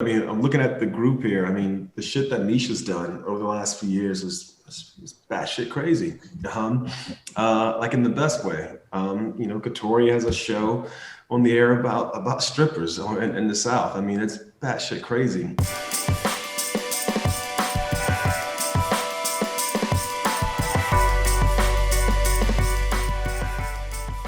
I mean, I'm looking at the group here. I mean, the shit that Misha's done over the last few years is batshit crazy. Like in the best way. Katori has a show on the air about strippers in the South. I mean, it's batshit crazy.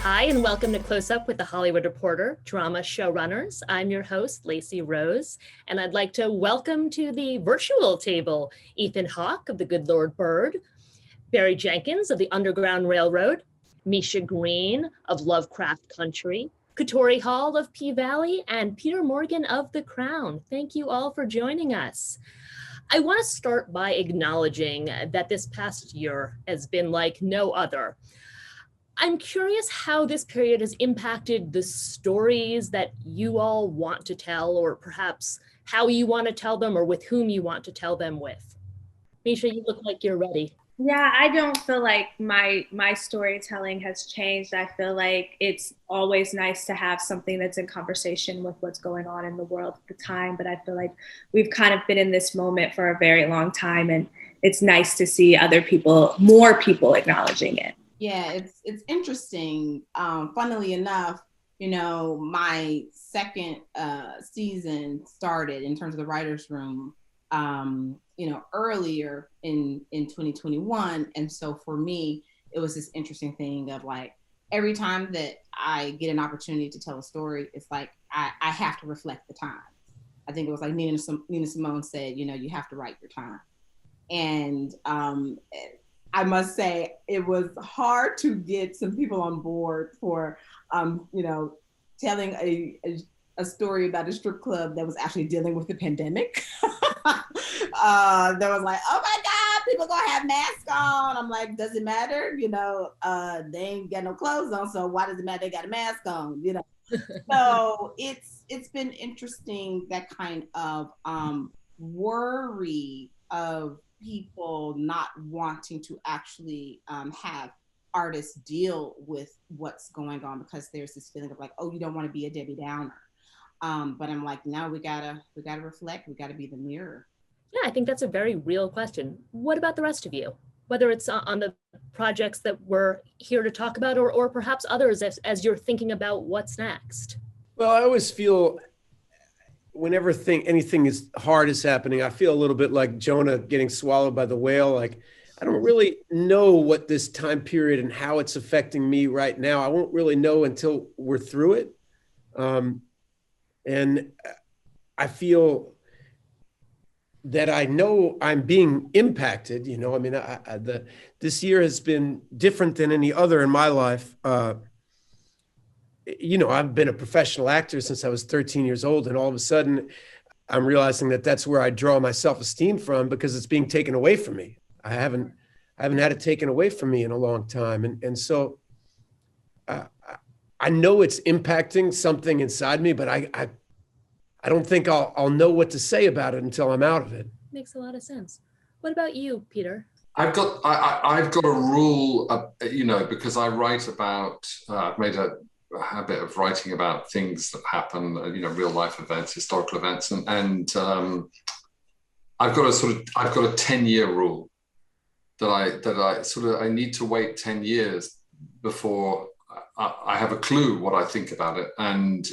Hi, and welcome to Close Up with the Hollywood Reporter, drama showrunners. I'm your host, Lacey Rose, and I'd like to welcome to the virtual table Ethan Hawke of The Good Lord Bird, Barry Jenkins of The Underground Railroad, Misha Green of Lovecraft Country, Katori Hall of P-Valley, and Peter Morgan of The Crown. Thank you all for joining us. I want to start by acknowledging that this past year has been like no other. I'm curious how this period has impacted the stories that you all want to tell, or perhaps how you want to tell them or with whom you want to tell them with. Misha, you look like you're ready. Yeah, I don't feel like my storytelling has changed. I feel like it's always nice to have something that's in conversation with what's going on in the world at the time. But I feel like we've kind of been in this moment for a very long time, and it's nice to see more people acknowledging it. Yeah, it's interesting. Funnily enough, my second season started in terms of the writer's room, earlier in 2021. And so for me, it was this interesting thing of like, every time that I get an opportunity to tell a story, it's like, I have to reflect the time. I think it was like Nina Simone said, you have to write your time. And I must say it was hard to get some people on board for, telling a story about a strip club that was actually dealing with the pandemic. That was like, oh my God, people gonna have masks on. I'm like, does it matter? They ain't got no clothes on, so why does it matter they got a mask on? So it's been interesting, that kind of worry of people not wanting to actually have artists deal with what's going on, because there's this feeling of like, oh, you don't want to be a Debbie Downer. But I'm like, no, we gotta reflect. We gotta be the mirror. Yeah, I think that's a very real question. What about the rest of you? Whether it's on the projects that we're here to talk about, or perhaps others as you're thinking about what's next. Well, I always feel whenever anything is hard is happening, I feel a little bit like Jonah getting swallowed by the whale. Like, I don't really know what this time period and how it's affecting me right now. I won't really know until we're through it. And I feel that I know I'm being impacted. I mean, this year has been different than any other in my life. I've been a professional actor since I was 13 years old, and all of a sudden I'm realizing that that's where I draw my self-esteem from, because it's being taken away from me. I haven't had it taken away from me in a long time. And so I know it's impacting something inside me, but I don't think I'll know what to say about it until I'm out of it. Makes a lot of sense. What about you, Peter? I've got a rule, because I write about, I've made a habit of writing about things that happen, real life events, historical events, and I've got a 10-year rule that I need to wait 10 years before I have a clue what I think about it. And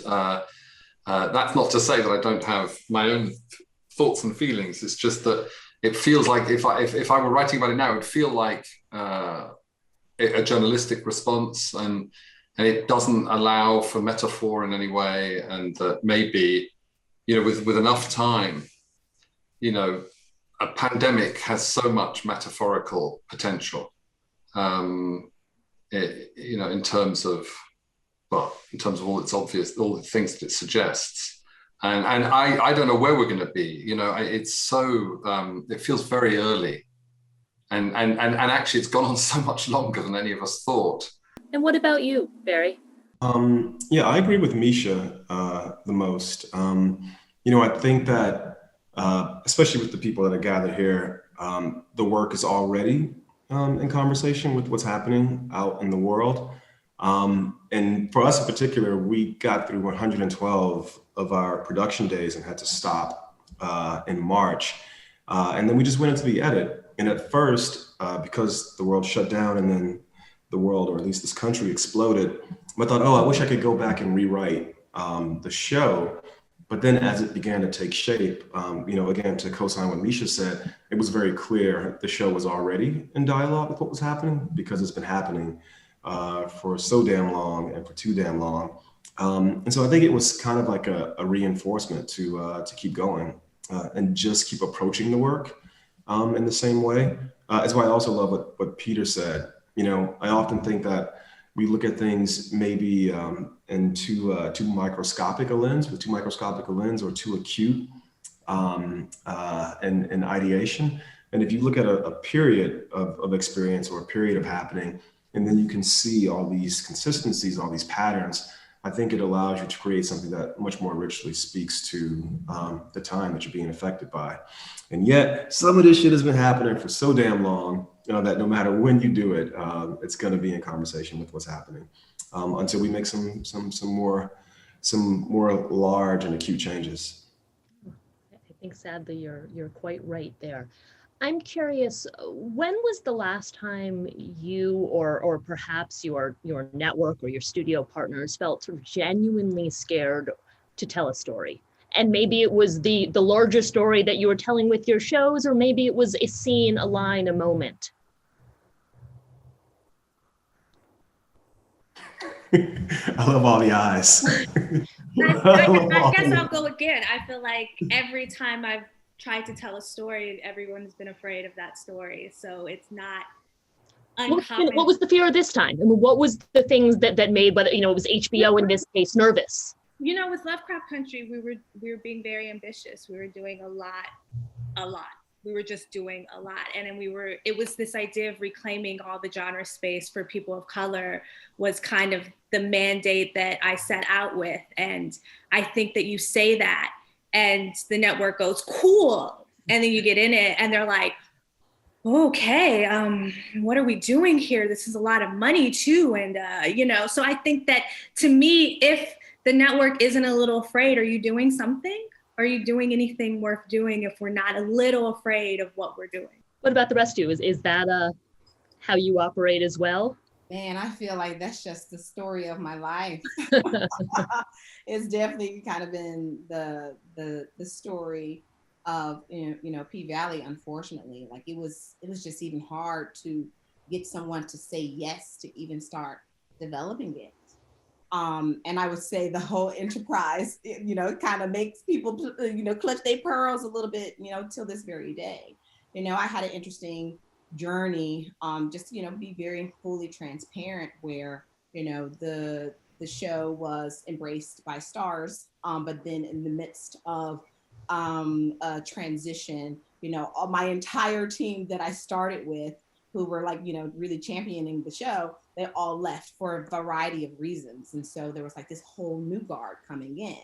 that's not to say that I don't have my own thoughts and feelings. It's just that it feels like if I were writing about it now, it would feel like a journalistic response, and it doesn't allow for metaphor in any way. And that maybe, with enough time, a pandemic has so much metaphorical potential, in terms of all its obvious, all the things that it suggests. And I don't know where we're going to be. It's so, it feels very early. And actually it's gone on so much longer than any of us thought. And what about you, Barry? Yeah, I agree with Misha the most. I think that, especially with the people that are gathered here, the work is already in conversation with what's happening out in the world. And for us in particular, we got through 112 of our production days and had to stop in March. And then we just went into the edit. And at first, because the world shut down and then the world, or at least this country, exploded, I thought, oh, I wish I could go back and rewrite the show. But then as it began to take shape, again, to co-sign what Misha said, it was very clear the show was already in dialogue with what was happening, because it's been happening for so damn long and for too damn long. And so I think it was kind of like a reinforcement to keep going and just keep approaching the work in the same way. That's why I also love what Peter said. I often think that we look at things maybe in too microscopic a lens, or too acute in ideation. And if you look at a period of experience, or a period of happening, and then you can see all these consistencies, all these patterns, I think it allows you to create something that much more richly speaks to the time that you're being affected by. And yet, some of this shit has been happening for so damn long that no matter when you do it, it's going to be in conversation with what's happening until we make some more large and acute changes. I think sadly you're quite right there. I'm curious, when was the last time you or perhaps your network or your studio partners felt sort of genuinely scared to tell a story? And maybe it was the larger story that you were telling with your shows, or maybe it was a scene, a line, a moment. I love all the eyes. I guess I'll go again. I feel like every time I've tried to tell a story, everyone's been afraid of that story. So it's not uncommon. What was the fear this time? I mean, what was the things that made, whether it was HBO in this case, nervous? With Lovecraft Country, we were being very ambitious. We were doing a lot. We were just doing a lot. And then it was this idea of reclaiming all the genre space for people of color was kind of the mandate that I set out with. And I think that you say that and the network goes, cool. And then you get in it and they're like, okay, what are we doing here? This is a lot of money too. And, so I think that to me, if the network isn't a little afraid, are you doing something? Are you doing anything worth doing if we're not a little afraid of what we're doing? What about the rest of you? Is that how you operate as well? Man, I feel like that's just the story of my life. It's definitely kind of been the story of P-Valley. Unfortunately, like it was just even hard to get someone to say yes to even start developing it. And I would say the whole enterprise, kind of makes people, clutch their pearls a little bit, till this very day. I had an interesting journey, just, be very fully transparent where, the show was embraced by stars, but then in the midst of a transition, my entire team that I started with, who were like, really championing the show, they all left for a variety of reasons. And so there was like this whole new guard coming in.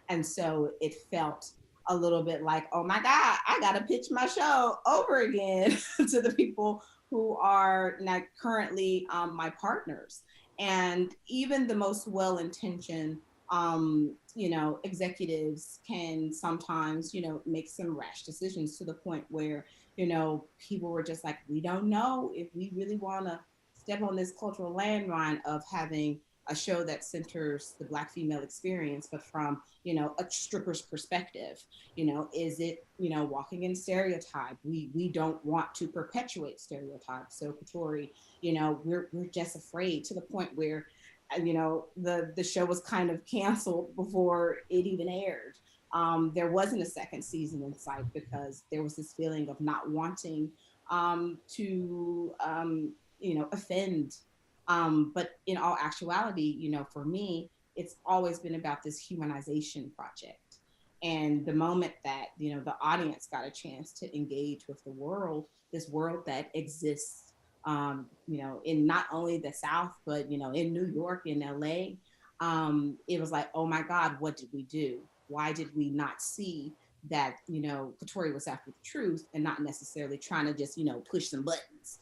And so it felt a little bit like, oh my God, I got to pitch my show over again to the people who are not currently my partners. And even the most well-intentioned, executives can sometimes, make some rash decisions to the point where, people were just like, we don't know if we really want to step on this cultural landmine of having a show that centers the Black female experience, but from, a stripper's perspective. Is it, walking in stereotype? We don't want to perpetuate stereotypes. So Katori, we're just afraid, to the point where, the show was kind of canceled before it even aired. There wasn't a second season in sight because there was this feeling of not wanting to offend. But in all actuality, for me, it's always been about this humanization project. And the moment that, the audience got a chance to engage with the world, this world that exists, in not only the South, but, in New York, in LA, it was like, oh my God, what did we do? Why did we not see that, Katori was after the truth and not necessarily trying to just, push some buttons?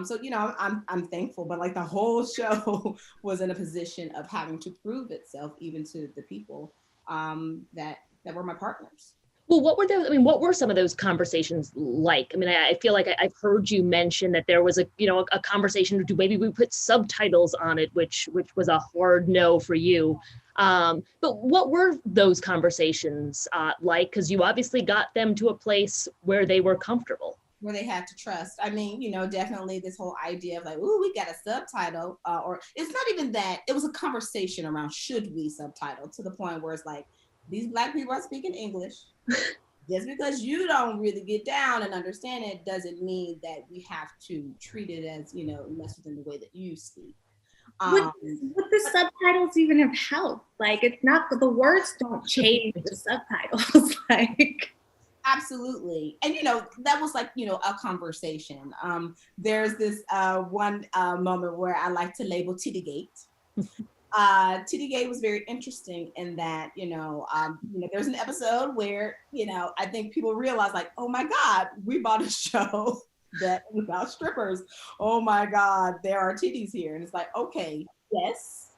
So, I'm thankful, but like the whole show was in a position of having to prove itself even to the people that were my partners. Well, what were those? I mean, what were some of those conversations like? I mean, I feel like I've heard you mention that there was a conversation, do maybe we put subtitles on it, which was a hard no for you. But what were those conversations like? Because you obviously got them to a place where they were comfortable. Where they had to trust. I mean, definitely this whole idea of like, ooh, we got a subtitle, or it's not even that. It was a conversation around should we subtitle, to the point where it's like, these Black people are speaking English. Just because you don't really get down and understand it doesn't mean that we have to treat it as, less than the way that you speak. Would the subtitles even have helped? Like, it's not, the words don't change the subtitles. Like, absolutely. And, that was like, a conversation. There's this one moment where I like to label Tittygate. Tittygate was very interesting in that, there's an episode where, I think people realize like, oh my God, we bought a show that is about strippers. Oh my God, there are titties here. And it's like, okay, yes,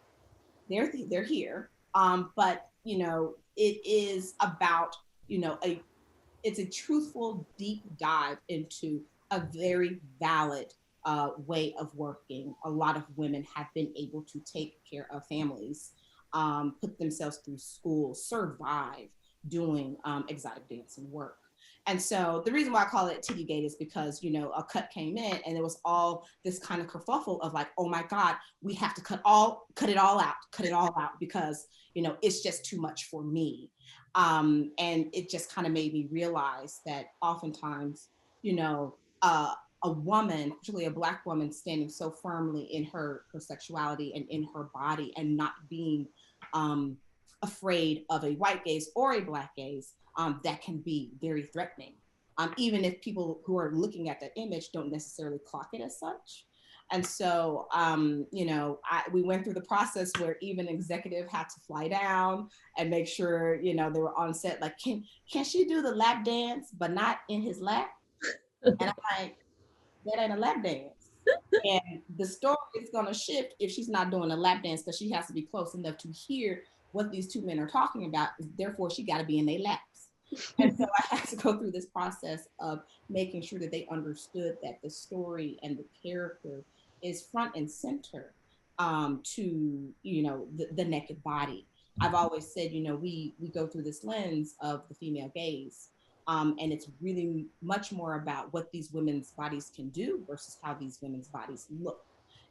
they're here. But, it is about, it's a truthful deep dive into a very valid way of working. A lot of women have been able to take care of families, put themselves through school, survive doing exotic dancing work. And so the reason why I call it Tittygate is because, a cut came in and it was all this kind of kerfuffle of like, oh my God, we have to cut it all out because, it's just too much for me. And it just kind of made me realize that oftentimes, a woman, particularly a Black woman, standing so firmly in her sexuality and in her body and not being afraid of a white gaze or a Black gaze, that can be very threatening. Even if people who are looking at that image don't necessarily clock it as such. And so, we went through the process where even executive had to fly down and make sure, they were on set, like, can she do the lap dance, but not in his lap? And I'm like, that ain't a lap dance. And the story is gonna shift if she's not doing a lap dance, because she has to be close enough to hear what these two men are talking about. Therefore, she got to be in their laps. And so I had to go through this process of making sure that they understood that the story and the character is front and center to, the naked body. I've always said, we go through this lens of the female gaze. And it's really much more about what these women's bodies can do versus how these women's bodies look.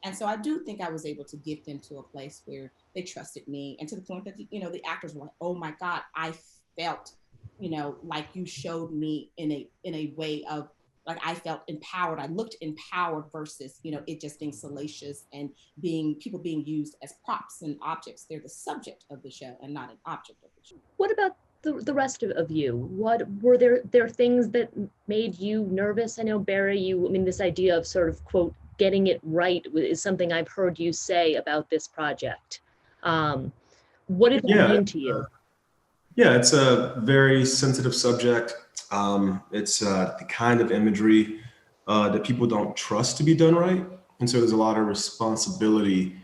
And so I do think I was able to get them to a place where they trusted me, and to the point that, the actors were like, oh my God, I felt, like you showed me in a way of, like, I felt empowered. I looked empowered versus, it just being salacious and people being used as props and objects. They're the subject of the show and not an object of the show. What about the rest of you? What were there things that made you nervous? I know, Barry, this idea of sort of, quote, getting it right is something I've heard you say about this project. What did that mean to you? Yeah, it's a very sensitive subject. It's the kind of imagery that people don't trust to be done right. And so there's a lot of responsibility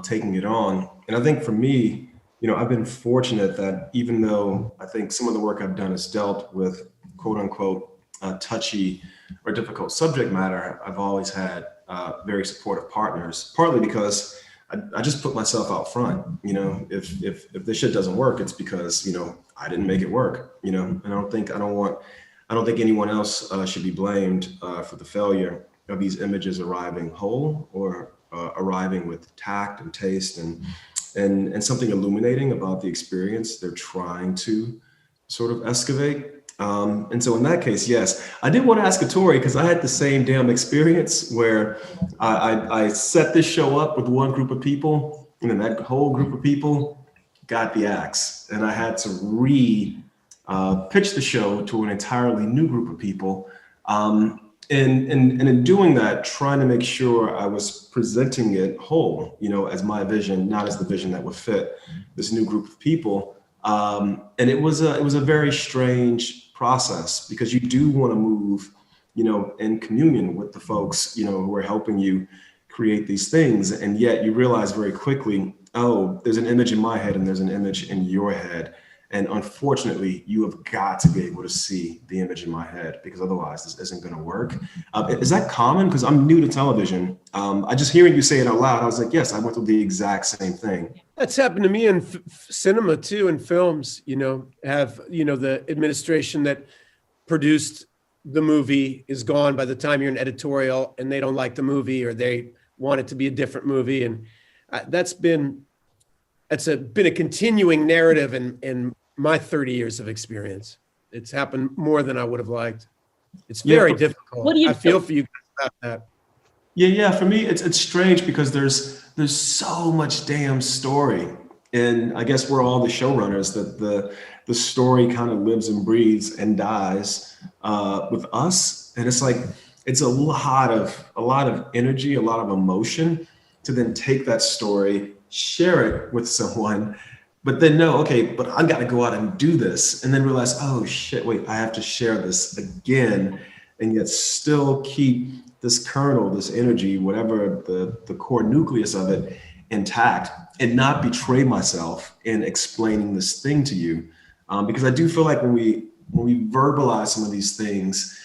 taking it on. And I think for me, I've been fortunate that even though I think some of the work I've done has dealt with quote unquote touchy or difficult subject matter, I've always had very supportive partners, partly because I just put myself out front. If this shit doesn't work, it's because, I didn't make it work, and I don't think anyone else should be blamed for the failure of these images arriving whole or arriving with tact and taste and something illuminating about the experience they're trying to sort of excavate. And so in that case, yes, I did want to ask Katori, because I had the same damn experience where I set this show up with one group of people, and then that whole group of people got the axe, and I had to pitch the show to an entirely new group of people. And in doing that, trying to make sure I was presenting it whole, as my vision, not as the vision that would fit this new group of people. And it was a very strange process, because you do want to move, in communion with the folks, who are helping you create these things. And yet you realize very quickly, oh, there's an image in my head and there's an image in your head. And unfortunately, you have got to be able to see the image in my head, because otherwise this isn't going to work. Is that common? Because I'm new to television. I just hearing you say it out loud, I was like, yes, I went through the exact same thing. That's happened to me in cinema too, in films, the administration that produced the movie is gone by the time you're in editorial, and they don't like the movie, or they want it to be a different movie. And that's been a continuing narrative in my 30 years of experience. It's happened more than I would have liked. It's very difficult. What do you I feel for you guys about that. Yeah. For me, it's strange because there's so much damn story, and I guess we're all the showrunners that the story kind of lives and breathes and dies with us, and it's like it's a lot of energy, a lot of emotion to then take that story, share it with someone, but then but I got to go out and do this, and then realize, oh shit, wait, I have to share this again, and yet still keep this kernel, this energy, whatever the core nucleus of it, intact, and not betray myself in explaining this thing to you. Because I do feel like when we verbalize some of these things,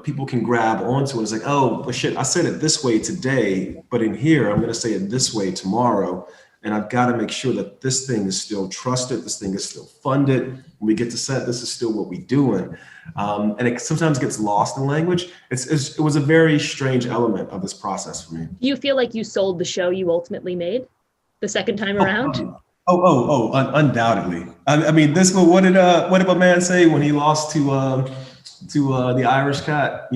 people can grab onto it. It's like, oh, but shit, I said it this way today, but in here, I'm going to say it this way tomorrow. And I've got to make sure that this thing is still trusted. This thing is still funded. When we get to set, this is still what we're doing. And it sometimes gets lost in language. It was a very strange element of this process for me. Do you feel like you sold the show you ultimately made the second time around? Undoubtedly. I mean, this one. What did my man say when he lost to the Irish cat?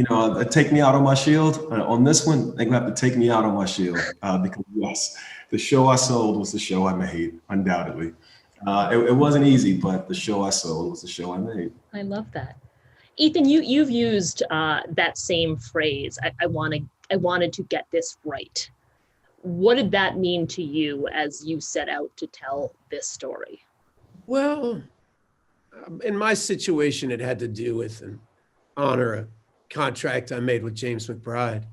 Take me out on my shield. On this one, they're gonna have to take me out on my shield because yes, the show I sold was the show I made. Undoubtedly, it wasn't easy, but the show I sold was the show I made. I love that. Ethan, you've used that same phrase. I wanted to get this right. What did that mean to you as you set out to tell this story? Well, in my situation, it had to do with honor a contract I made with James McBride.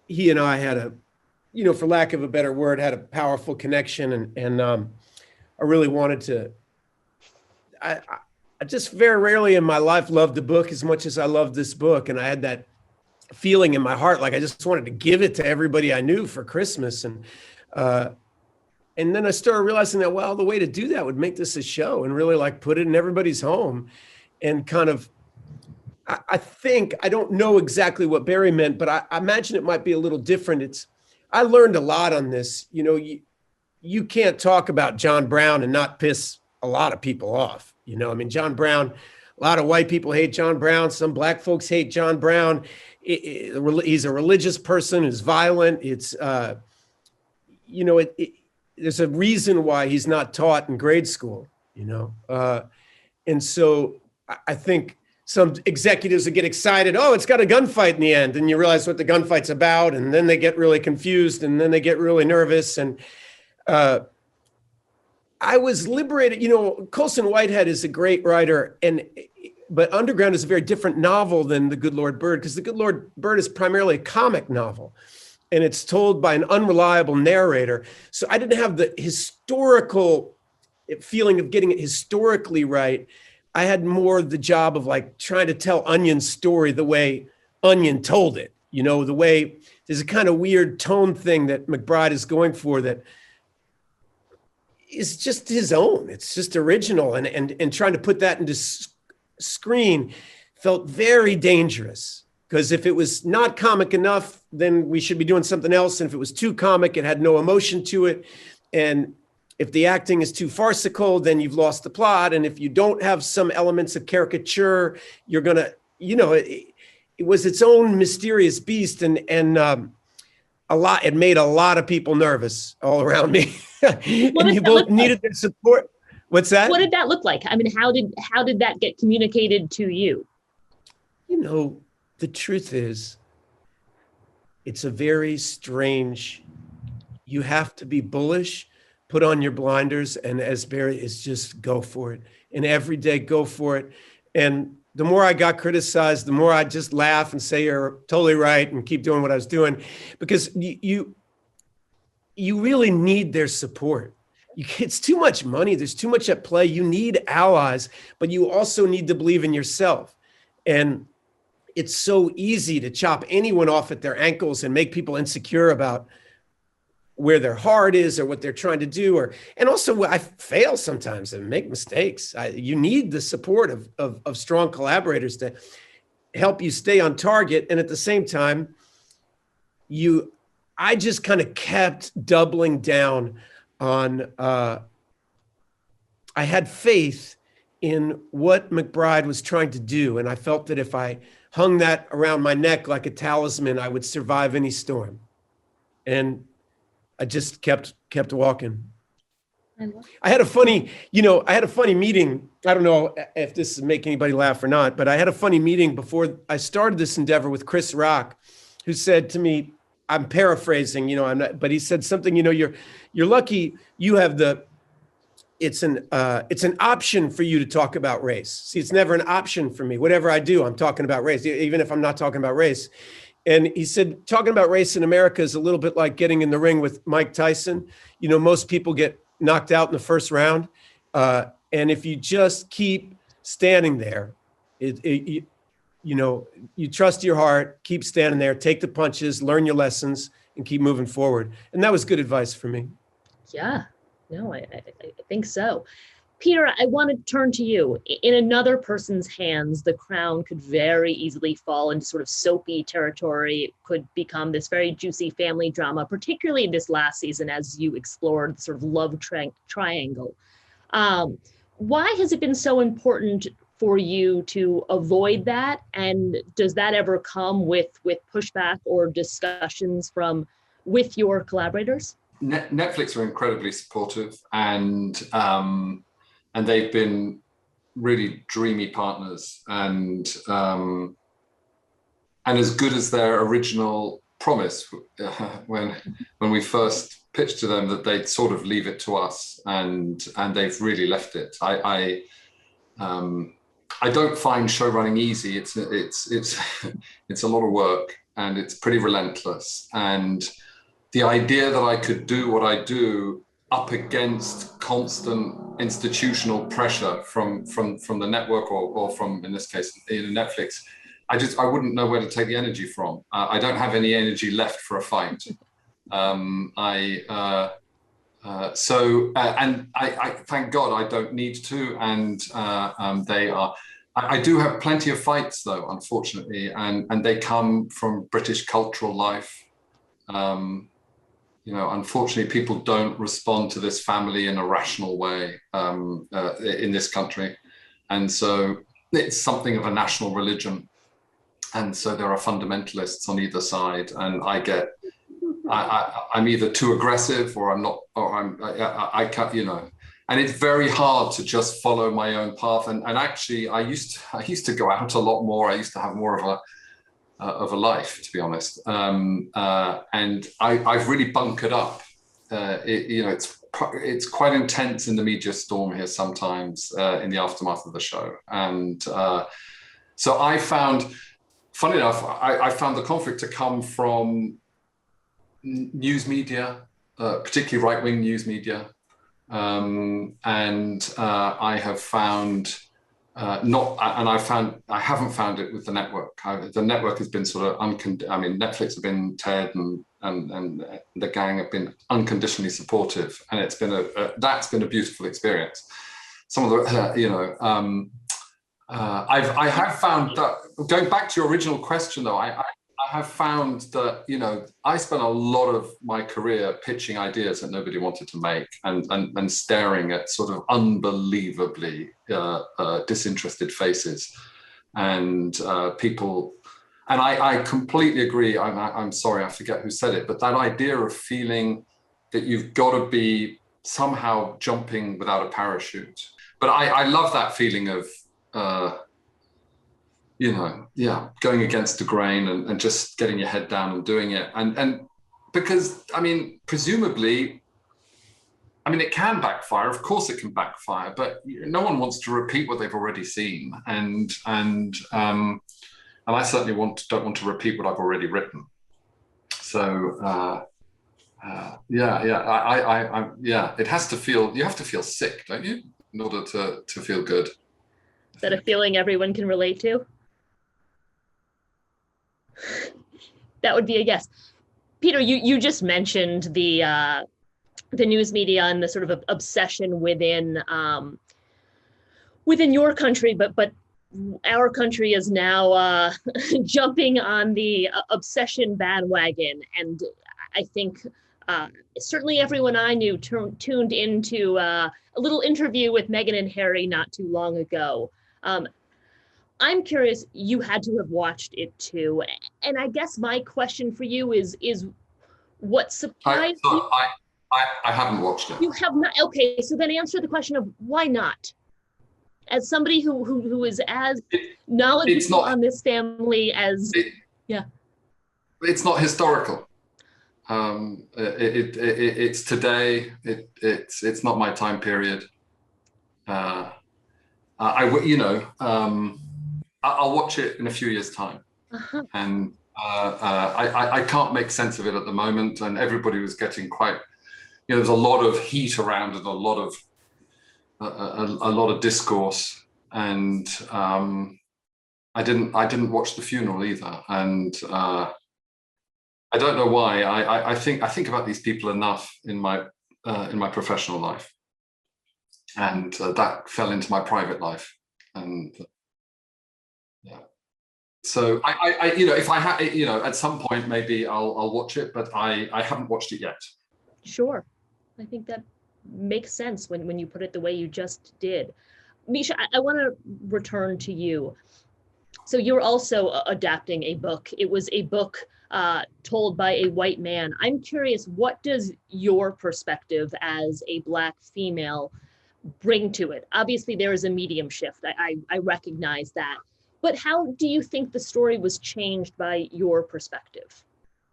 He and I had for lack of a better word, had a powerful connection, and I really wanted to. I just very rarely in my life loved a book as much as I loved this book, and I had that feeling in my heart like I just wanted to give it to everybody I knew for Christmas, and then I started realizing that, well, the way to do that would make this a show and really put it in everybody's home, and kind of. I think I don't know exactly what Barry meant, but I imagine it might be a little different. I learned a lot on this. You can't talk about John Brown and not piss a lot of people off. John Brown, a lot of white people hate John Brown. Some black folks hate John Brown. He's a religious person who's violent. There's a reason why he's not taught in grade school, and so I think some executives would get excited. Oh, it's got a gunfight in the end. And you realize what the gunfight's about. And then they get really confused, and then they get really nervous. And I was liberated. Colson Whitehead is a great writer, but Underground is a very different novel than The Good Lord Bird, because The Good Lord Bird is primarily a comic novel, and it's told by an unreliable narrator. So I didn't have the historical feeling of getting it historically right. I had more the job of trying to tell Onion's story the way Onion told it, the way there's a kind of weird tone thing that McBride is going for that is just his own. It's just original. And trying to put that into screen felt very dangerous, because if it was not comic enough, then we should be doing something else. And if it was too comic, it had no emotion to it. And if the acting is too farcical, then you've lost the plot. And if you don't have some elements of caricature, you're going to, it was its own mysterious beast. And it made a lot of people nervous all around me. And you both needed their support. What's that? What did that look like? I mean, how did that get communicated to you? The truth is, it's a very strange, you have to be bullish, put on your blinders, and as Barry is, just go for it. And every day, go for it. And the more I got criticized, the more I just laugh and say, you're totally right, and keep doing what I was doing. Because you really need their support. it's too much money. There's too much at play. You need allies, but you also need to believe in yourself. And it's so easy to chop anyone off at their ankles and make people insecure about where their heart is or what they're trying to do. And also I fail sometimes and make mistakes. You need the support of strong collaborators to help you stay on target. And at the same time, I just kind of kept doubling down on, I had faith in what McBride was trying to do. And I felt that if I hung that around my neck like a talisman, I would survive any storm. And I just kept walking. I had a funny meeting. I don't know if this is making anybody laugh or not, but I had a funny meeting before I started this endeavor with Chris Rock, who said to me, I'm paraphrasing, but he said something, you're lucky you have it's an option for you to talk about race. See, it's never an option for me. Whatever I do, I'm talking about race, even if I'm not talking about race. And he said, talking about race in America is a little bit like getting in the ring with Mike Tyson. Most people get knocked out in the first round. And if you just keep standing there, you trust your heart, keep standing there, take the punches, learn your lessons, and keep moving forward. And that was good advice for me. Yeah, no, I think so. Peter, I want to turn to you. In another person's hands, the crown could very easily fall into sort of soapy territory. It could become this very juicy family drama, particularly this last season as you explored the sort of love triangle. Why has it been so important for you to avoid that? And does that ever come with pushback or discussions with your collaborators? Netflix are incredibly supportive, and they've been really dreamy partners, and as good as their original promise when we first pitched to them that they'd sort of leave it to us, and they've really left it. I don't find show running easy. It's a lot of work, and it's pretty relentless. And the idea that I could do what I do up against constant institutional pressure from the network or from, in this case, Netflix, I wouldn't know where to take the energy from. I don't have any energy left for a fight. And I thank God I don't need to. And I do have plenty of fights though, unfortunately, and they come from British cultural life. Unfortunately, people don't respond to this family in a rational way in this country. And so it's something of a national religion. And so there are fundamentalists on either side. And I'm either too aggressive or I'm not, or I can't, and it's very hard to just follow my own path. And actually, I used to go out a lot more. I used to have more of a life, to be honest, and I've really bunkered up. It's quite intense in the media storm here sometimes in the aftermath of the show, and so I found, funny enough, I found the conflict to come from news media, particularly right-wing news media, and I have found. I haven't found it with the network. The network has been sort of Netflix have been, Ted and the gang have been unconditionally supportive, and it's been that's been a beautiful experience. Some of the, I have found that, going back to your original question though, I have found that, I spent a lot of my career pitching ideas that nobody wanted to make and staring at sort of unbelievably disinterested faces and people. And I completely agree. I'm sorry, I forget who said it, but that idea of feeling that you've got to be somehow jumping without a parachute. But I love that feeling of, going against the grain and just getting your head down and doing it. And because, presumably, it can backfire. Of course it can backfire, but no one wants to repeat what they've already seen. And I certainly don't want to repeat what I've already written. So Yeah. It has to feel. You have to feel sick, don't you, in order to feel good? Is that a feeling everyone can relate to? That would be a yes. Peter, you just mentioned the news media and the sort of obsession within your country, but our country is now jumping on the obsession bandwagon, and I think certainly everyone I knew tuned into a little interview with Meghan and Harry not too long ago. I'm curious, you had to have watched it too, and I guess my question for you is what surprised you? I haven't watched it. You have not. Okay, so then answer the question of why not? As somebody who is as knowledgeable on this family as it's not historical. It's today. It's not my time period. I'll watch it in a few years' time, and I can't make sense of it at the moment. And everybody was getting quite, there's a lot of heat around it, a lot of discourse, and I didn't watch the funeral either, and I don't know why. I think about these people enough in my professional life, and that fell into my private life, and so I if I had, at some point maybe I'll watch it, but I haven't watched it yet. Sure, I think that makes sense when you put it the way you just did. Misha, I want to return to you. So you're also adapting a book. It was a book told by a white man. I'm curious, what does your perspective as a Black female bring to it? Obviously, there is a medium shift. I recognize that. But how do you think the story was changed by your perspective?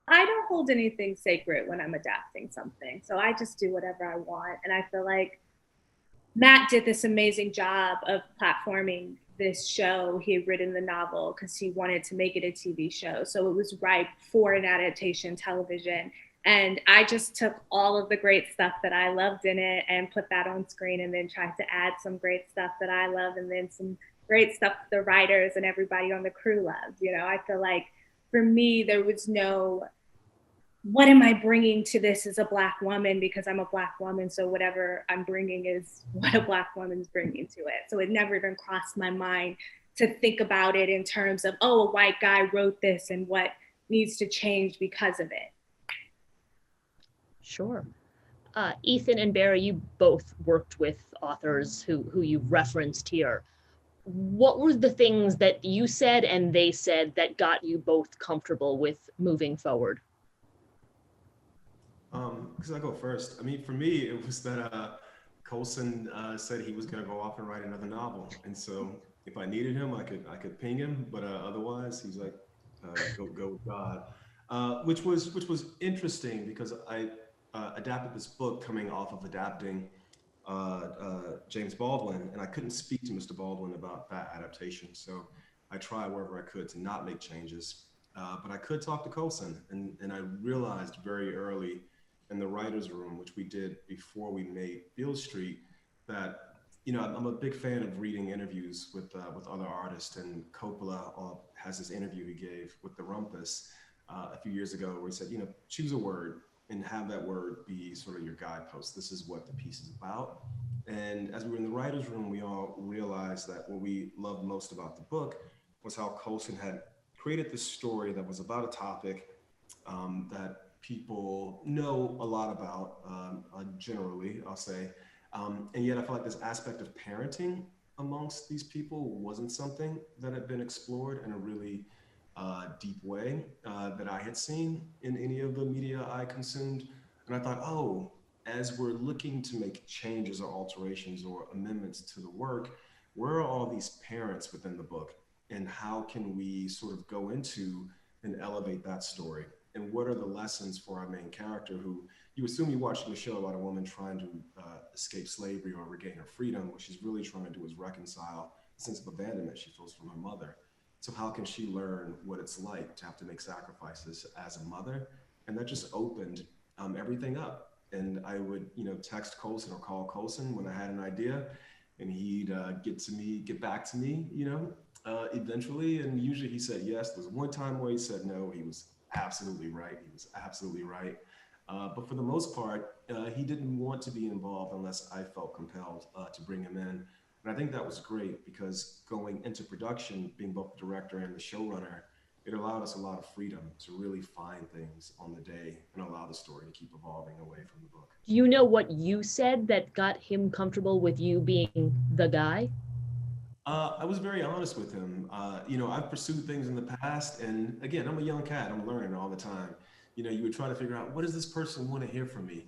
I don't hold anything sacred when I'm adapting something. So I just do whatever I want. And I feel like Matt did this amazing job of platforming this show. He had written the novel because he wanted to make it a TV show. So it was ripe for an adaptation television. And I just took all of the great stuff that I loved in it and put that on screen, and then tried to add some great stuff that I love, and then some great stuff the writers and everybody on the crew loved. I feel like for me, there was no, what am I bringing to this as a Black woman, because I'm a Black woman, so whatever I'm bringing is what a Black woman's bringing to it. So it never even crossed my mind to think about it in terms of, oh, a white guy wrote this and what needs to change because of it. Sure. Ethan and Barry, you both worked with authors who you've referenced here. What were the things that you said and they said that got you both comfortable with moving forward? Because I go first. I mean, for me, it was that Coulson said he was going to go off and write another novel, and so if I needed him, I could ping him. But otherwise, he's like, go with God, which was interesting because I adapted this book coming off of adapting James Baldwin, and I couldn't speak to Mr. Baldwin about that adaptation. So I tried wherever I could to not make changes, but I could talk to Coulson, and I realized very early in the writer's room, which we did before we made Beale Street, that I'm a big fan of reading interviews with other artists, and Coppola has this interview he gave with the Rumpus a few years ago where he said, choose a word and have that word be sort of your guidepost. This is what the piece is about. And as we were in the writer's room, we all realized that what we loved most about the book was how Coulson had created this story that was about a topic that people know a lot about, generally, I'll say. And yet I feel like this aspect of parenting amongst these people wasn't something that had been explored in a really deep way that I had seen in any of the media I consumed. And I thought, oh, as we're looking to make changes or alterations or amendments to the work, where are all these parents within the book? And how can we sort of go into and elevate that story? And what are the lessons for our main character, who you assume you're watching a show about a woman trying to escape slavery or regain her freedom? What she's really trying to do is reconcile the sense of abandonment she feels from her mother. So how can she learn what it's like to have to make sacrifices as a mother? And that just opened everything up. And I would, text Colson or call Colson when I had an idea, and he'd get back to me, eventually. And usually he said yes. There was one time where he said no. He was absolutely right. But for the most part, he didn't want to be involved unless I felt compelled to bring him in. And I think that was great, because going into production, being both the director and the showrunner, it allowed us a lot of freedom to really find things on the day and allow the story to keep evolving away from the book. Do you know what you said that got him comfortable with you being the guy? I was very honest with him. I've pursued things in the past, and again, I'm a young cat. I'm learning all the time. You would try to figure out, what does this person want to hear from me?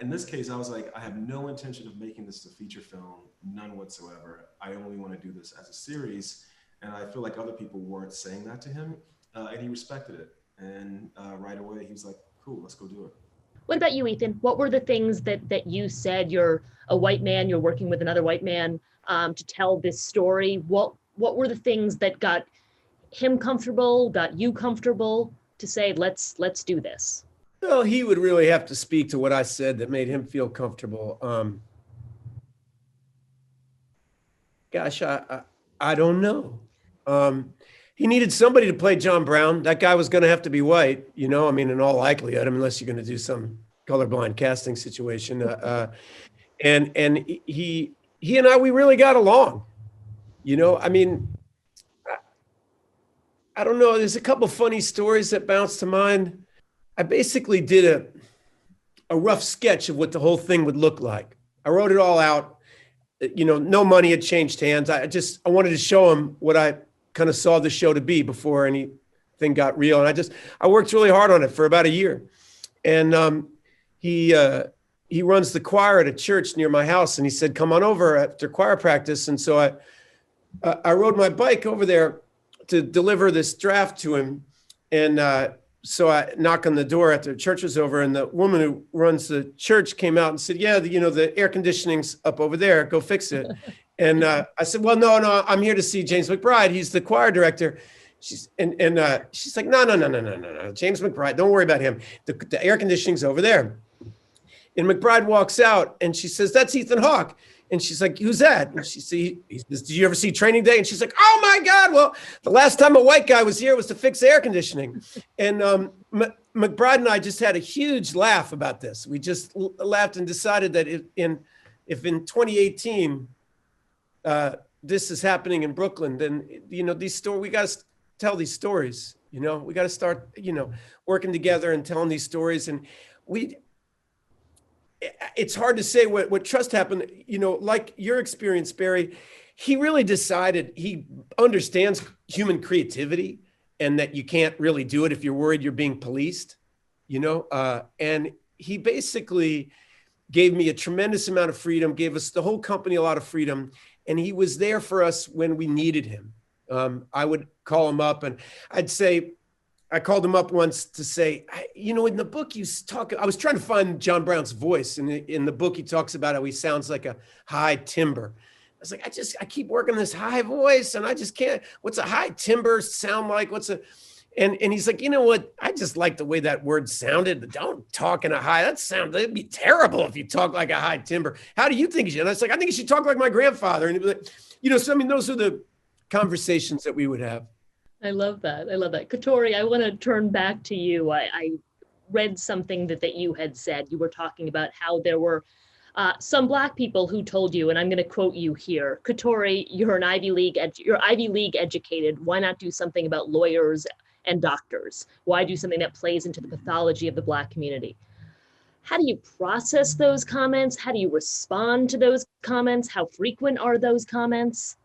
In this case, I was like, I have no intention of making this a feature film, none whatsoever. I only want to do this as a series. And I feel like other people weren't saying that to him, and he respected it. And right away, he was like, cool, let's go do it. What about you, Ethan? What were the things that you said? You're a white man, you're working with another white man to tell this story. What were the things that got him comfortable, got you comfortable to say, let's do this? Well, he would really have to speak to what I said that made him feel comfortable. Gosh, I don't know. He needed somebody to play John Brown. That guy was going to have to be white, in all likelihood, unless you're going to do some colorblind casting situation. And he and I, we really got along. I don't know. There's a couple funny stories that bounce to mind. I basically did a rough sketch of what the whole thing would look like. I wrote it all out. No money had changed hands. I wanted to show him what I kind of saw the show to be before anything got real. And I worked really hard on it for about a year. And he runs the choir at a church near my house, and he said, come on over after choir practice. And so I rode my bike over there to deliver this draft to him. And so I knock on the door after church was over, and the woman who runs the church came out and said, yeah, the air conditioning's up over there, go fix it. And I said, well, no, I'm here to see James McBride. He's the choir director. She's like, no, James McBride, don't worry about him. The air conditioning's over there. And McBride walks out, and she says, that's Ethan Hawke. And she's like, who's that? And she says, did you ever see Training Day? And she's like, oh my God, well, the last time a white guy was here was to fix air conditioning. And McBride and I just had a huge laugh about this. We just laughed and decided that if in 2018, this is happening in Brooklyn, then, these stories, we got to tell these stories, we got to start, working together and telling these stories. And it's hard to say what trust happened, like your experience, Barry. He really decided he understands human creativity, and that you can't really do it if you're worried you're being policed, and he basically gave me a tremendous amount of freedom, gave us the whole company a lot of freedom. And he was there for us when we needed him. I would call him up, and I called him up once to say, in the book I was trying to find John Brown's voice. And in the book, he talks about how he sounds like a high timber. I was like, I keep working this high voice, and I just can't. What's a high timber sound like? And he's like, you know what? I just like the way that word sounded. Don't talk in a high. That'd be terrible if you talk like a high timber. How do you think you should? And I was like, I think you should talk like my grandfather. And he'd be like, those are the conversations that we would have. I love that. Katori, I want to turn back to you. I read something that you had said. You were talking about how there were some Black people who told you, and I'm going to quote you here, Katori, you're Ivy League educated. Why not do something about lawyers and doctors? Why do something that plays into the pathology of the Black community? How do you process those comments? How do you respond to those comments? How frequent are those comments?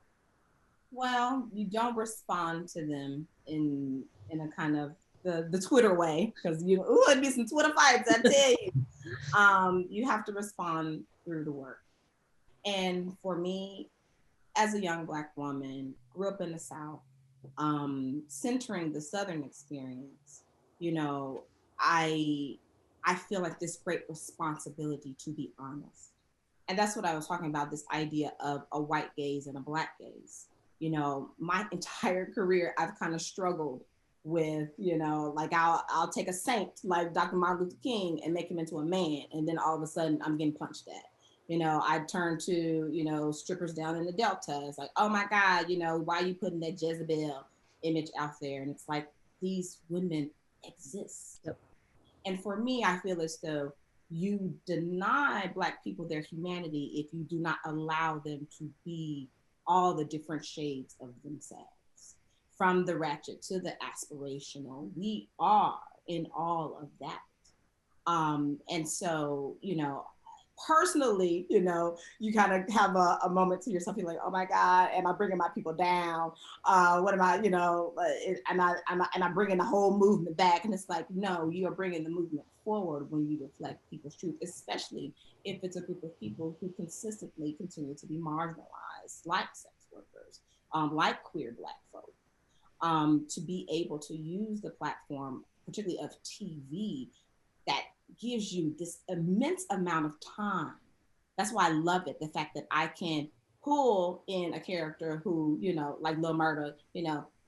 Well, you don't respond to them in a kind of the Twitter way, because it'd be some Twitter fights, I tell you. You have to respond through the work. And for me, as a young Black woman, grew up in the South, centering the Southern experience, I feel like this great responsibility to be honest. And that's what I was talking about, this idea of a white gaze and a Black gaze. My entire career, I've kind of struggled with, like I'll take a saint like Dr. Martin Luther King and make him into a man, and then all of a sudden I'm getting punched at. I turn to, strippers down in the Delta. It's like, oh my God, why are you putting that Jezebel image out there? And it's like, these women exist. Yep. And for me, I feel as though you deny Black people their humanity if you do not allow them to be all the different shades of themselves. From the ratchet to the aspirational, we are in all of that. And so, personally, you kind of have a moment to yourself, you're like, oh my God, am I bringing my people down? What am I, am I bringing the whole movement back? And it's like, no, you are bringing the movement forward when you reflect people's truth, especially if it's a group of people who consistently continue to be marginalized, like sex workers, like queer Black folk, to be able to use the platform, particularly of TV, that gives you this immense amount of time. That's why I love it. The fact that I can pull in a character who, like Lil Murda,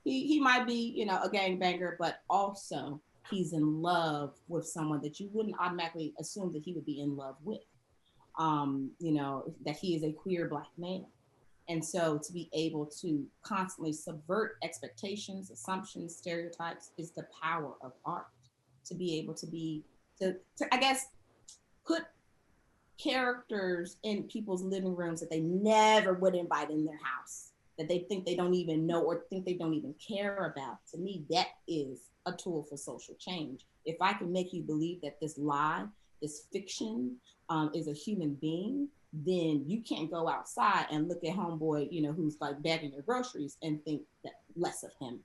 he might be, a gangbanger, but also he's in love with someone that you wouldn't automatically assume that he would be in love with. That he is a queer Black man. And so to be able to constantly subvert expectations, assumptions, stereotypes is the power of art. To be able to I guess, put characters in people's living rooms that they never would invite in their house, that they think they don't even know or think they don't even care about. To me, that is a tool for social change. If I can make you believe that this lie, this fiction, is a human being, then you can't go outside and look at homeboy, who's like bagging your groceries and think that less of him.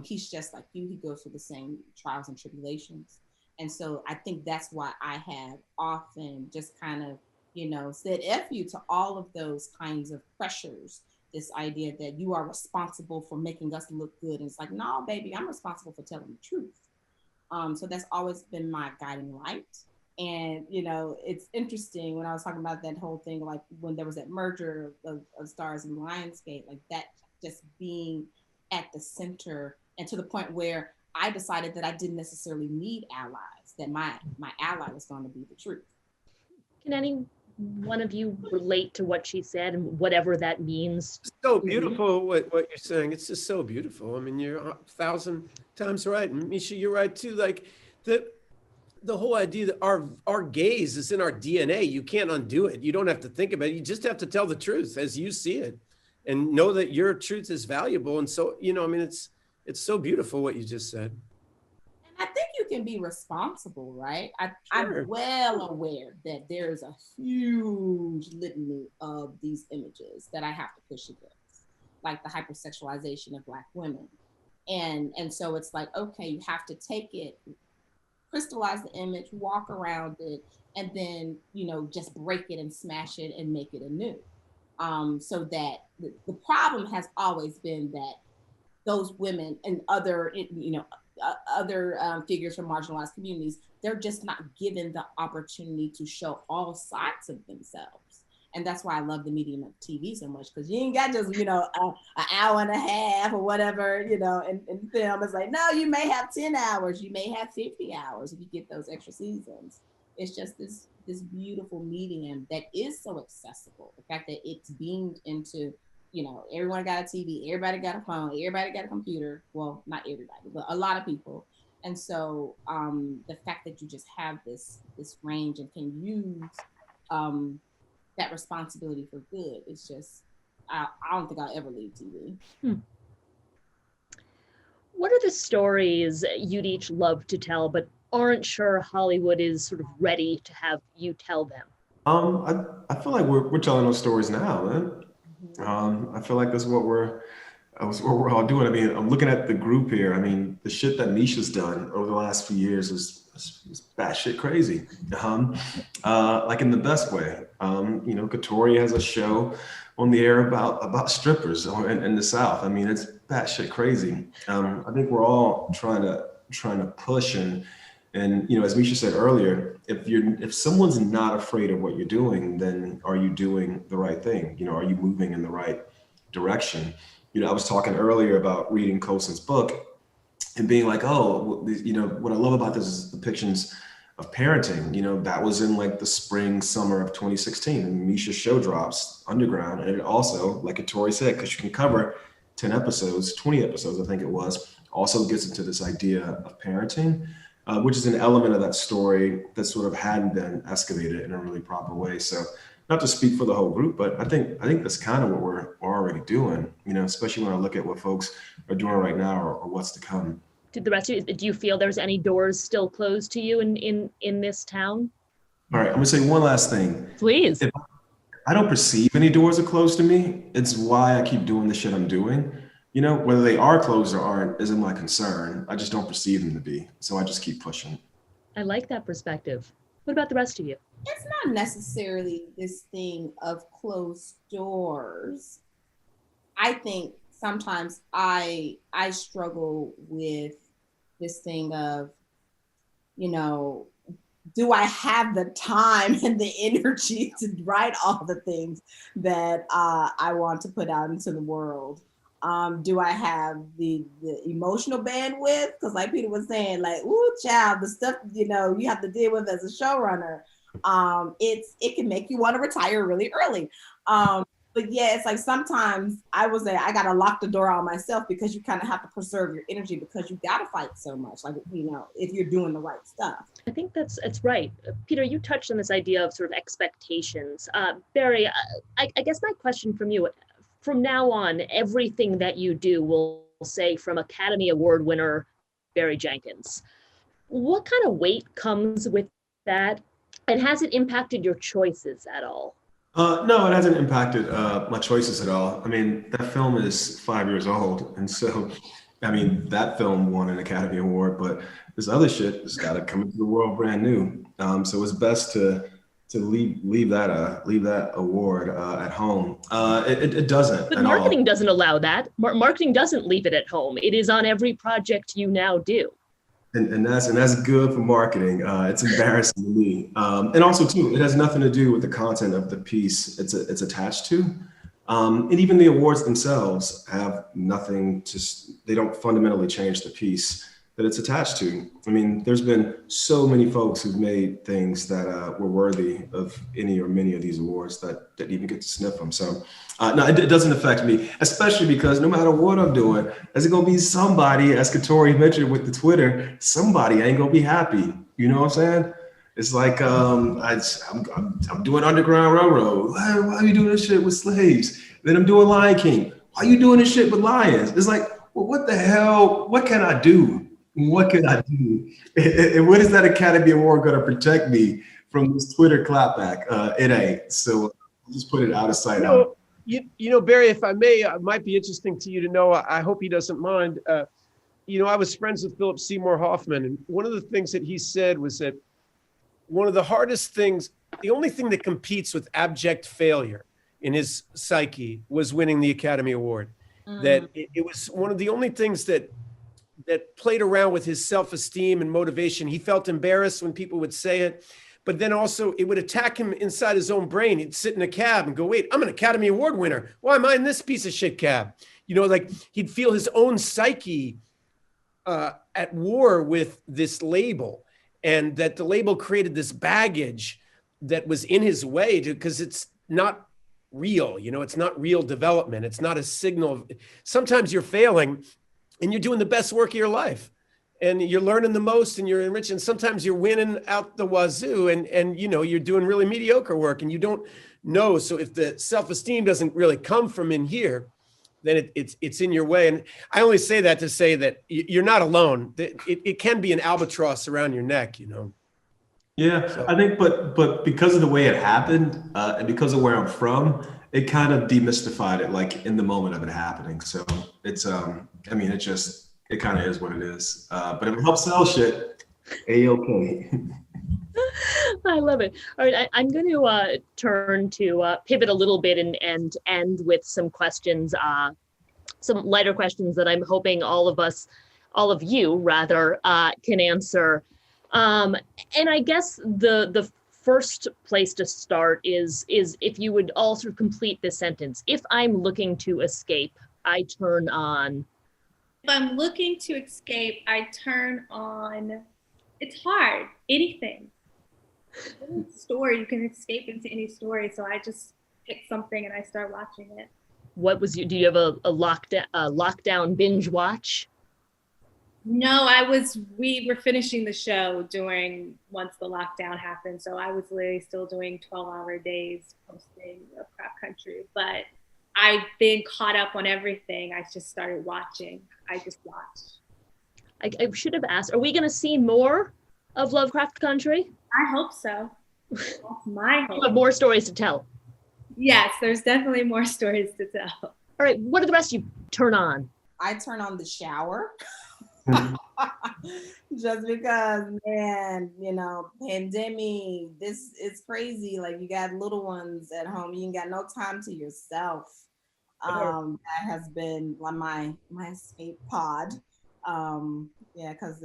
He's just like you. He goes through the same trials and tribulations. And so I think that's why I have often just kind of, said F you to all of those kinds of pressures. This idea that you are responsible for making us look good. And it's like, no, baby, I'm responsible for telling the truth. So that's always been my guiding light. And, it's interesting when I was talking about that whole thing, like when there was that merger of Stars and Lionsgate, like that just being at the center, and to the point where I decided that I didn't necessarily need allies, that my ally was going to be the truth. Can any one of you relate to what she said and whatever that means? It's so beautiful what you're saying. It's just so beautiful. I mean, you're 1,000 times right. And Misha, you're right too. Like the whole idea that our gaze is in our DNA. You can't undo it. You don't have to think about it. You just have to tell the truth as you see it and know that your truth is valuable. And so, it's so beautiful what you just said. And I think you can be responsible, right? Sure. I'm well aware that there's a huge litany of these images that I have to push against, like the hypersexualization of Black women. And so it's like, okay, you have to take it, crystallize the image, walk around it, and then, just break it and smash it and make it anew. So that the problem has always been that those women and other, other figures from marginalized communities, they're just not given the opportunity to show all sides of themselves. And that's why I love the medium of TV so much, because you ain't got just, an hour and a half or whatever, and film. It's like, no, you may have 10 hours, you may have 50 hours if you get those extra seasons. It's just this beautiful medium that is so accessible. The fact that it's beamed into, everyone got a TV, everybody got a phone, everybody got a computer. Well, not everybody, but a lot of people. And so the fact that you just have this range and can use that responsibility for good, it's just, I don't think I'll ever leave TV. What are the stories you'd each love to tell, but aren't sure Hollywood is sort of ready to have you tell them? I feel like we're telling those stories now, man. I feel like that's what we're all doing. I mean, I'm looking at the group here. I mean, the shit that Misha's done over the last few years is batshit crazy. Like in the best way. Katori has a show on the air about strippers in the South. I mean, it's batshit crazy. I think we're all trying to push and as Misha said earlier, if someone's not afraid of what you're doing, then are you doing the right thing? Are you moving in the right direction? I was talking earlier about reading Colson's book, and being like, oh, you know, what I love about this is depictions of parenting. You know, that was in like the spring, summer of 2016, and Misha's show drops Underground. And it also, like Katori said, because you can cover 10 episodes, 20 episodes, I think it was, also gets into this idea of parenting, which is an element of that story that sort of hadn't been excavated in a really proper way. So not to speak for the whole group, but I think that's kind of what we're already doing, you know, especially when I look at what folks are doing right now or what's to come. Did the rest of you, do you feel there's any doors still closed to you in this town? All right, I'm gonna say one last thing. Please. If I don't perceive any doors are closed to me, it's why I keep doing the shit I'm doing. You know, whether they are closed or aren't isn't my concern. I just don't perceive them to be. So I just keep pushing. I like that perspective. What about the rest of you? It's not necessarily this thing of closed doors. I think sometimes I struggle with this thing of, you know, do I have the time and the energy to write all the things that I want to put out into the world? Do I have the emotional bandwidth? Because like Peter was saying, like, ooh, child, the stuff, you know, you have to deal with as a showrunner, it can make you want to retire really early. But yeah, it's like sometimes I will say I gotta lock the door on myself because you kind of have to preserve your energy because you gotta fight so much, like, you know, if you're doing the right stuff. I think that's right. Peter, you touched on this idea of sort of expectations. Barry, I guess my question from you, from now on, everything that you do will say from Academy Award winner Barry Jenkins. What kind of weight comes with that? And has it impacted your choices at all? No, it hasn't impacted my choices at all. I mean, that film is 5 years old. And so, I mean, that film won an Academy Award, but this other shit has got to come into the world brand new. So it's best to leave that award at home. It doesn't. But marketing doesn't allow that. Marketing doesn't leave it at home. It is on every project you now do. And that's good for marketing. It's embarrassing to me. And also too, it has nothing to do with the content of the piece it's attached to. And even the awards themselves have nothing they don't fundamentally change the piece that it's attached to. I mean, there's been so many folks who've made things that were worthy of any or many of these awards that didn't even get to sniff them. So no, it doesn't affect me, especially because no matter what I'm doing, there's gonna be somebody, as Katori mentioned with the Twitter, somebody ain't gonna be happy. You know what I'm saying? It's like I'm doing Underground Railroad. Why are you doing this shit with slaves? Then I'm doing Lion King. Why are you doing this shit with lions? It's like, well, what the hell? What can I do? What can I do? And what is that Academy Award going to protect me from this Twitter clapback? It ain't. So just put it out of sight. You know, Barry, if I may, it might be interesting to you to know, I hope he doesn't mind. You know, I was friends with Philip Seymour Hoffman, and one of the things that he said was that one of the hardest things, the only thing that competes with abject failure in his psyche was winning the Academy Award. That it was one of the only things that played around with his self-esteem and motivation. He felt embarrassed when people would say it, but then also it would attack him inside his own brain. He'd sit in a cab and go, wait, I'm an Academy Award winner. Why am I in this piece of shit cab? You know, like he'd feel his own psyche at war with this label, and that the label created this baggage that was in his way because it's not real. You know, it's not real development. It's not a signal. Sometimes you're failing and you're doing the best work of your life and you're learning the most and you're enriching. Sometimes you're winning out the wazoo and you know, you're doing really mediocre work and you don't know. So if the self-esteem doesn't really come from in here, then it's in your way. And I only say that to say that you're not alone. It can be an albatross around your neck, you know? Yeah, so. I think, but because of the way it happened and because of where I'm from, it kind of demystified it, like in the moment of it happening. So it's, I mean, it kind of is what it is. But if it helps sell shit, A-okay. I love it. All right, I'm going to turn to pivot a little bit and end with some questions, some lighter questions that I'm hoping all of you rather, can answer. And I guess the first place to start is if you would all sort of complete this sentence. If I'm looking to escape, I turn on. I'm looking to escape, I turn on, it's hard, anything. Any story, you can escape into any story. So I just pick something and I start watching it. Do you have a lockdown binge watch? No, we were finishing the show once the lockdown happened. So I was literally still doing 12-hour days posting Lovecraft Country. But I've been caught up on everything. I just started watching. I just watched. I should have asked, are we going to see more of Lovecraft Country? I hope so. That's my hope. You have more stories to tell. Yes, there's definitely more stories to tell. All right, what do the rest of you turn on? I turn on the shower. Just because, man, pandemic, this is crazy. Like, you got little ones at home, you ain't got no time to yourself. That has been my escape pod. Because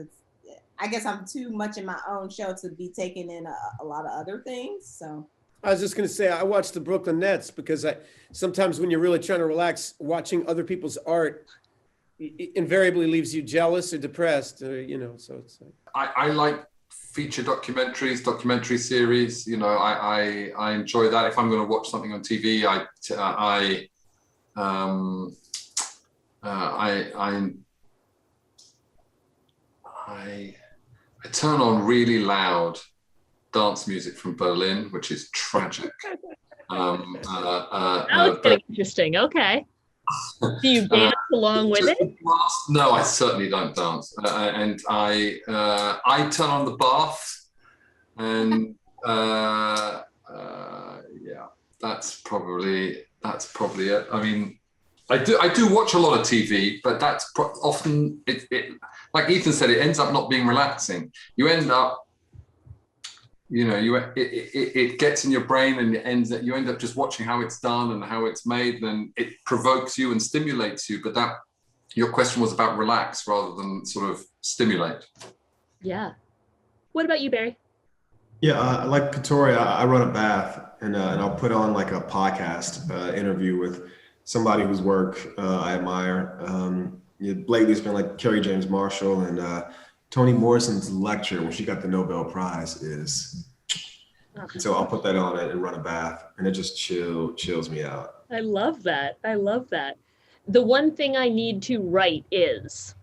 I guess I'm too much in my own show to be taking in a lot of other things. So I was just going to say, I watch the Brooklyn Nets because sometimes when you're really trying to relax, watching other people's art invariably leaves you jealous or depressed, so it's like. I like feature documentaries, documentary series. I enjoy that. If I'm going to watch something on TV, I turn on really loud dance music from Berlin, which is tragic. It's getting interesting. Okay. Do you dance along with it? No, I certainly don't dance. And I turn on the bath, and that's probably it. I mean, I do watch a lot of TV, but that's often it. Like Ethan said, it ends up not being relaxing. You end up, it gets in your brain, and you end up just watching how it's done and how it's made, and it provokes you and stimulates you. But your question was about relax rather than sort of stimulate. Yeah. What about you, Barry? Yeah, I like Katori. I run a bath, and I'll put on like a podcast interview with somebody whose work I admire. Lately, it's been like Kerry James Marshall, and Toni Morrison's lecture when she got the Nobel Prize is. So I'll put that on it and run a bath, and it just chills me out. I love that. The one thing I need to write is.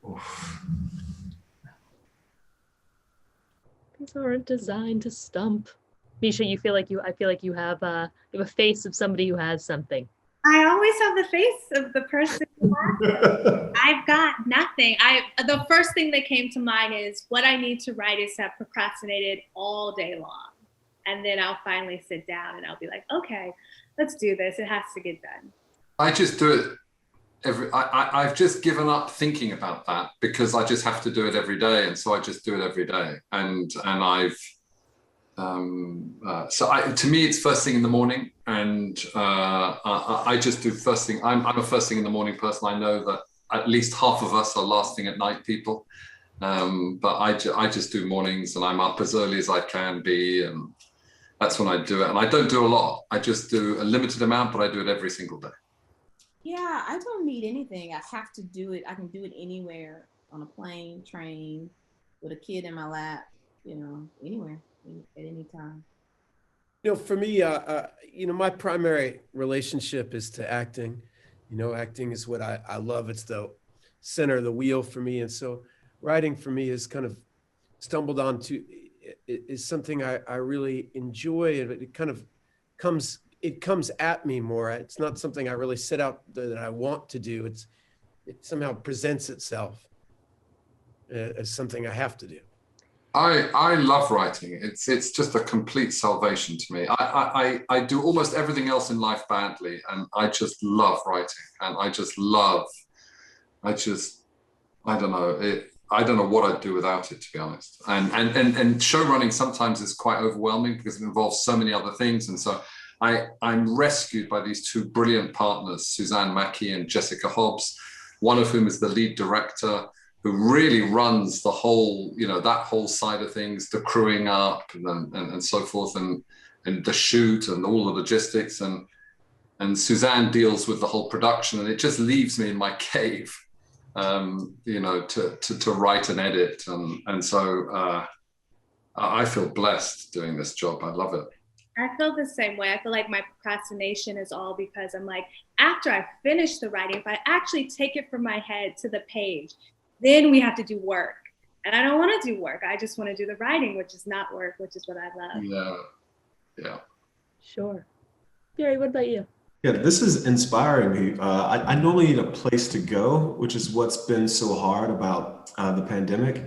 Oof. These aren't designed to stump. Misha, I feel like you have a face of somebody who has something. I always have the face of the person who has it. I've got nothing. The first thing that came to mind is what I need to write is have procrastinated all day long. And then I'll finally sit down and I'll be like, okay, let's do this. It has to get done. I just do it I've just given up thinking about that because I just have to do it every day. And so I just do it every day. And I've, to me, it's first thing in the morning, and I just do first thing. I'm a first thing in the morning person. I know that at least half of us are last thing at night people, but I just do mornings, and I'm up as early as I can be, and that's when I do it. And I don't do a lot. I just do a limited amount, but I do it every single day. Yeah, I don't need anything. I have to do it. I can do it anywhere, on a plane, train, with a kid in my lap, anywhere. At any time. For me, my primary relationship is to acting. Acting is what I love. It's the center of the wheel for me. And so writing for me is kind of stumbled onto, is something I really enjoy. And it kind of comes at me more. It's not something I really set out that I want to do. It somehow presents itself as something I have to do. I love writing. It's just a complete salvation to me. I do almost everything else in life badly, and I just love writing. And I don't know. I don't know what I'd do without it, to be honest. And show running sometimes is quite overwhelming because it involves so many other things. And so I'm rescued by these two brilliant partners, Suzanne Mackey and Jessica Hobbs, one of whom is the lead director, who really runs the whole, that whole side of things, the crewing up and so forth, and the shoot and all the logistics. And Suzanne deals with the whole production, and it just leaves me in my cave you know, to write and edit. And so I feel blessed doing this job. I love it. I feel the same way. I feel like my procrastination is all because I'm like, after I finish the writing, if I actually take it from my head to the page, then we have to do work. And I don't want to do work. I just want to do the writing, which is not work, which is what I love. Yeah. Sure. Barry, what about you? Yeah, this is inspiring me. I normally need a place to go, which is what's been so hard about the pandemic.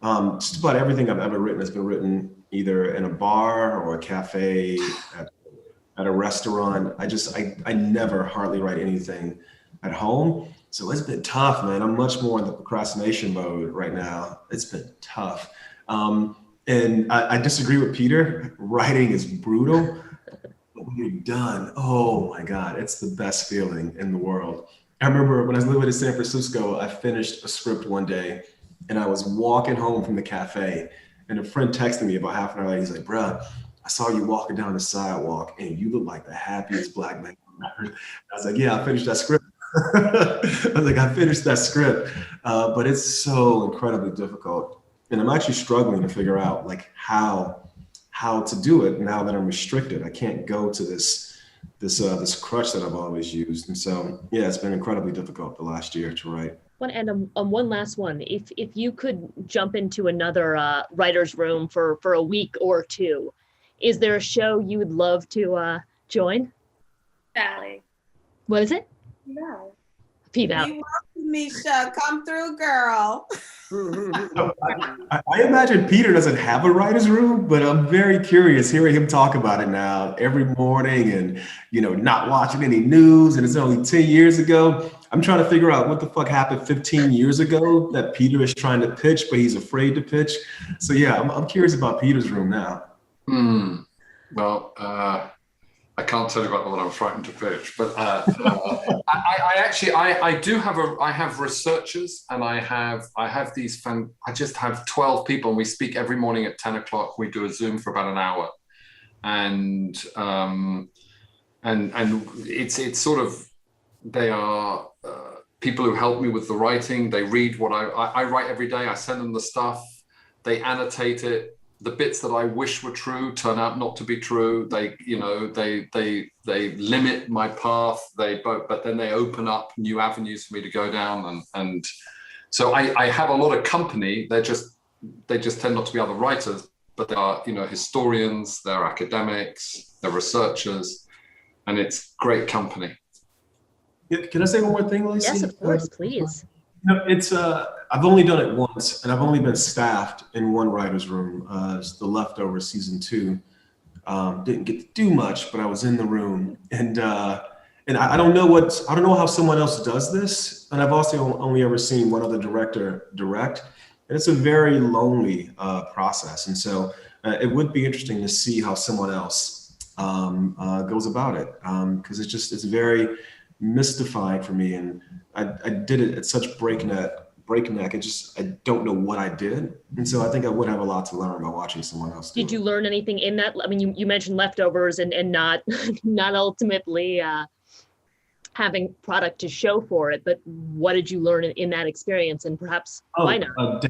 Just about everything I've ever written has been written either in a bar or a cafe, at a restaurant. I never hardly write anything at home. So it's been tough, man. I'm much more in the procrastination mode right now. It's been tough. And I disagree with Peter. Writing is brutal. When you're done, oh my God, it's the best feeling in the world. I remember when I was living in San Francisco, I finished a script one day and I was walking home from the cafe and a friend texted me about half an hour later. He's like, bruh, I saw you walking down the sidewalk and you look like the happiest Black man I've ever. I was like, yeah, I finished that script. I was like, I finished that script, but it's so incredibly difficult. And I'm actually struggling to figure out like how to do it now that I'm restricted. I can't go to this crutch that I've always used. And so, yeah, it's been incredibly difficult the last year to write. And one last one. If you could jump into another writer's room for a week or two, is there a show you would love to join? Sally. What is it? No. Peep out. We welcome Misha. Come through, girl. I imagine Peter doesn't have a writer's room, but I'm very curious hearing him talk about it now every morning and, you know, not watching any news. And it's only 10 years ago. I'm trying to figure out what the fuck happened 15 years ago that Peter is trying to pitch, but he's afraid to pitch. So yeah, I'm curious about Peter's room now. Well, I can't tell you about what I'm frightened to pitch, but I have researchers, and I just have 12 people, and we speak every morning at 10 o'clock. We do a Zoom for about an hour, and it's sort of, they are people who help me with the writing. They read what I write every day. I send them the stuff. They annotate it. The bits that I wish were true turn out not to be true. They limit my path. But then they open up new avenues for me to go down. And so I have a lot of company. They just tend not to be other writers, but they are, you know, historians, they're academics, they're researchers, and it's great company. Yeah, can I say one more thing, Lacey? Yes, of course, please. No, it's I've only done it once, and I've only been staffed in one writer's room. It's The Leftovers season 2. Didn't get to do much, but I was in the room, and I don't know how someone else does this. And I've also only ever seen one other director direct, and it's a very lonely process. And so it would be interesting to see how someone else goes about it, because it's very mystified for me, and I did it at such breakneck. I don't know what I did, and so I think I would have a lot to learn by watching someone else do Did you learn anything in that? I mean, you mentioned Leftovers and not not ultimately having product to show for it, but what did you learn in that experience, and perhaps why not?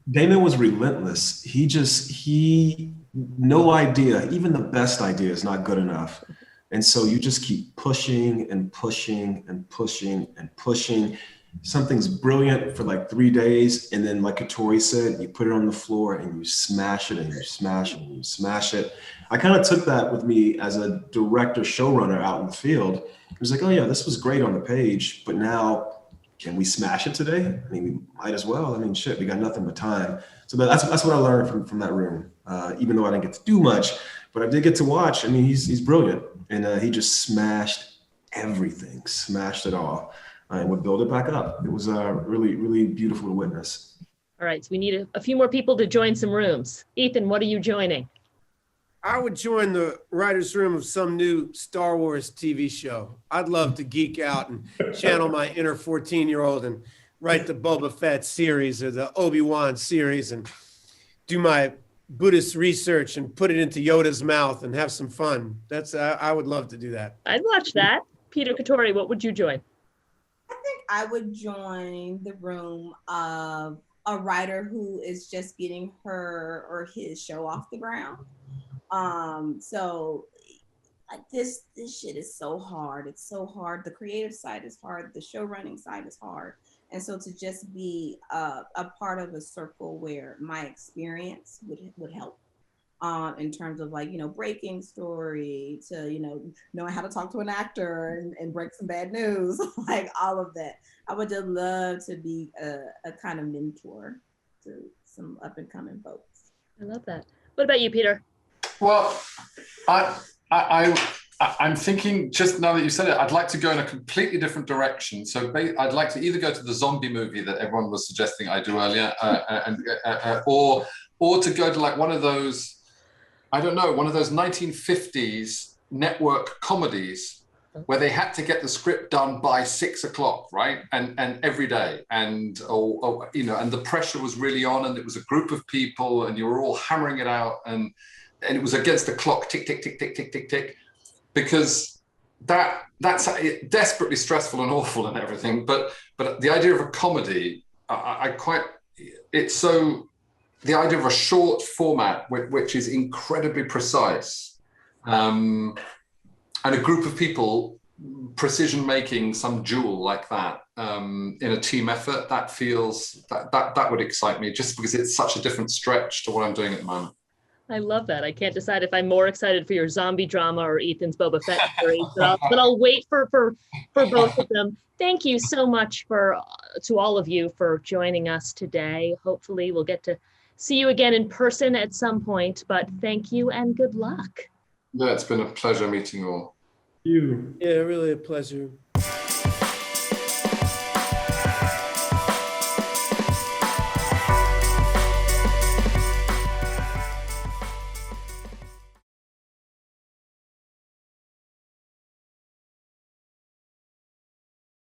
Damon was relentless. He no idea, even the best idea is not good enough. And so you just keep pushing and pushing and pushing and pushing. Something's brilliant for like 3 days. And then like Katori said, you put it on the floor and you smash it and you smash it and you smash it. I kind of took that with me as a director showrunner out in the field. It was like, oh yeah, this was great on the page, but now can we smash it today? I mean, we might as well. I mean, shit, we got nothing but time. So that's what I learned from that room. Even though I didn't get to do much, but I did get to watch. I mean, he's brilliant. And he just smashed everything, smashed it all, and would build it back up. It was really, really beautiful to witness. All right, so we need a few more people to join some rooms. Ethan, what are you joining? I would join the writer's room of some new Star Wars TV show. I'd love to geek out and channel my inner 14-year-old and write the Boba Fett series or the Obi-Wan series and do my Buddhist research and put it into Yoda's mouth and have some fun. I would love to do that. I'd watch that. Peter Katori, what would you join? I think I would join the room of a writer who is just getting her or his show off the ground. So like this shit is so hard. It's so hard. The creative side is hard. The show running side is hard. And so to just be a part of a circle where my experience would help in terms of like, breaking story to, knowing how to talk to an actor and break some bad news, like all of that. I would just love to be a kind of mentor to some up and coming folks. I love that. What about you, Peter? Well, I'm thinking, just now that you said it, I'd like to go in a completely different direction. So I'd like to either go to the zombie movie that everyone was suggesting I do earlier, or to go to like one of those, I don't know, one of those 1950s network comedies where they had to get the script done by 6 o'clock, right? And every day, and and the pressure was really on, and it was a group of people, and you were all hammering it out, and it was against the clock, tick, tick, tick, tick, tick, tick, tick, because that's desperately stressful and awful and everything. But the idea of a comedy, the idea of a short format which is incredibly precise, and a group of people precision making some jewel like that in a team effort, that would excite me, just because it's such a different stretch to what I'm doing at the moment. I love that. I can't decide if I'm more excited for your zombie drama or Ethan's Boba Fett series, but I'll wait for both of them. Thank you so much to all of you for joining us today. Hopefully we'll get to see you again in person at some point, but thank you and good luck. Yeah, it's been a pleasure meeting you all. Yeah, really a pleasure.